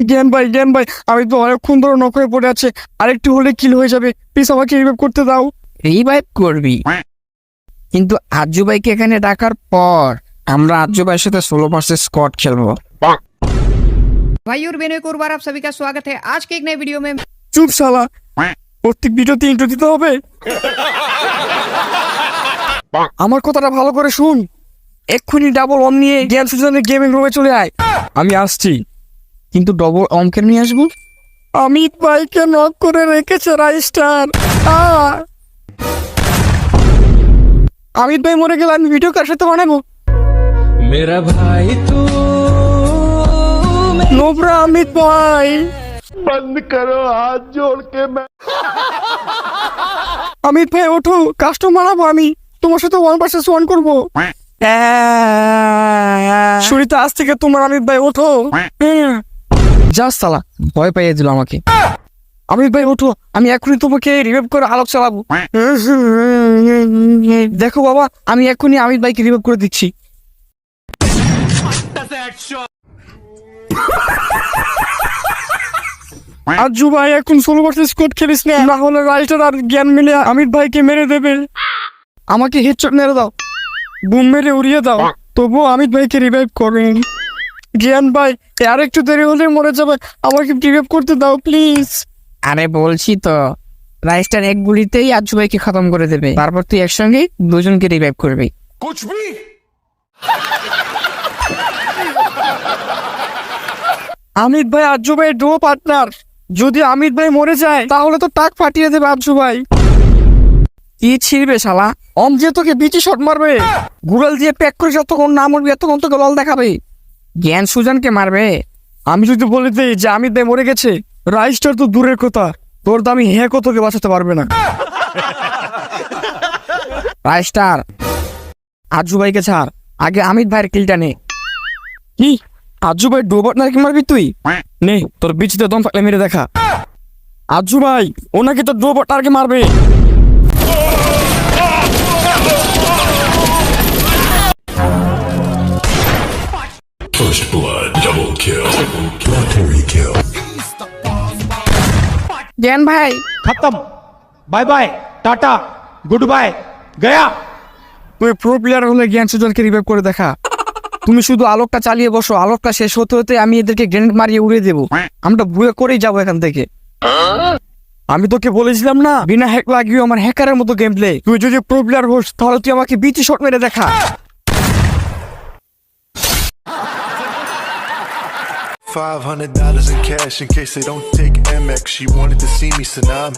জ্ঞান ভাই আমি তো অনেকক্ষণ ধরে নক হয়ে পড়ে আছে, আরেকটু হলে কিল হয়ে যাবে, প্লিজ আমাকে রিভাইভ করতে দাও। রিভাইভ করবি, কিন্তু আজ্জু ভাইকে এখানে ডাকার পর আমরা আজ্জু ভাইয়ের সাথে 16 ভার্সেস স্কোয়াড খেলবো। भाई और बहनों को एक बार आप सभी का स्वागत है आज के एक नए वीडियो में। চুপ শালা, প্রত্যেক ভিডিওতে ইন্ট্রো দিতে হবে? আমার কথাটা ভালো করে শুন, এক্ষুনি ডাবল অম নিয়ে জ্ঞান সুজনের গেমিং রুমে চলে আয়। আমি আসছি, কিন্তু ডবল অঙ্কের নিয়ে আসবো। অমিত ভাইকে নক করে রেখেছে রাইস্টার। অমিত ভাই মরে গেলে আমি ভিডিও কার সাথে বানাবো? मेरा भाई तू নোবরা অমিত ভাই, बंद करो हाथ जोड़ के मैं অমিত ভাই ওঠো, কাস্টম বানাবো আমি, তোমার সাথে 1 vs 1 করবো। শুনিতে আজ থেকে তোমার অমিত ভাই ওঠো। যা সালা, ভয় পাইয়ে দিল আমাকে। অমিত ভাই ওঠো, আমি এখনই তোমাকে রিভাইভ করে আলোক চালাবো। দেখো বাবা, আমি এখনই অমিত ভাইকে রিভাইভ করে দিচ্ছি। আজ্জু ভাই এখন 16 ভার্সেস স্কোয়াড খেলিস না হলে রাইটার আর জ্ঞান মিলে অমিত ভাইকে মেরে দেবে। আমাকে হেডশট মেরে দাও, বুম মেরে উড়িয়ে দাও, তবুও অমিত ভাইকে রিভাইভ করেন। জ্ঞান ভাই আর একটু দেরি হলে মরে যাবে, আমাকে রিভাইভ করতে দাও প্লিজ। আরে বলছি তো, রাইস্টার এক গুলিতেই আজ্জু ভাইকে খতম করে দেবে, তারপর তুই একসঙ্গে দুজনকে রিভাইভ করবি। कुछ भी অমিত ভাই আজ্জু ভাই ডুও পার্টনার, যদি অমিত ভাই মরে যায় তাহলে তো টাক ফাটিয়ে দেবে আজ্জু ভাই। কি ছিড়বে শালা? অম যে তোকে বিচি শট মারবে, গুগল দিয়ে প্যাক করে যতক্ষণ না মরবি এতক্ষণ তোকে লল দেখাবে। জ্ঞান সুজনকে মারবে। আমি যদি বলে দিই যে অমিত ভাই মরে গেছে, রাইস্টার তো দূরের কথা, তোর দামি হ্যাকও তোকে বাঁচাতে পারবে না। রাইস্টার, আজ্জু ভাইকে ছাড়, আগে অমিত ভাইয়ের কিলটা নে। কি আজ্জু ভাই ডুও পার্টনার কি মারবি তুই? নে তোর বিচিতে দম থাকলে মেরে দেখা। আজ্জু ভাই ওনাকে তো ডুও পার্টনারকে মারবে। First blood, double kill, planetary kill. জ্ঞান ভাই, खत्म bye bye tata goodbye गया। তুই প্রো প্লেয়ার হলে জ্ঞান সুজনকে রিভাইভ করে দেখা। তুমি শুধু আলোকটা চালিয়ে বসো, আলোকটা শেষ হতে হতে আমি এদেরকে গ্রেনেড মারিয়ে উড়িয়ে দেবো। আমরা বুয়ে করেই যাবো এখান থেকে। আমি তোকে বলেছিলাম না বিনা হ্যাক লাগিয়ে আমার হ্যাকারের মতো গেম প্লে। তুই যদি প্রো প্লেয়ার হোস তাহলে তুই আমাকে বিচি শট মেরে দেখা। $500 in cash in case they don't take Amex. She wanted to see me, so now I'm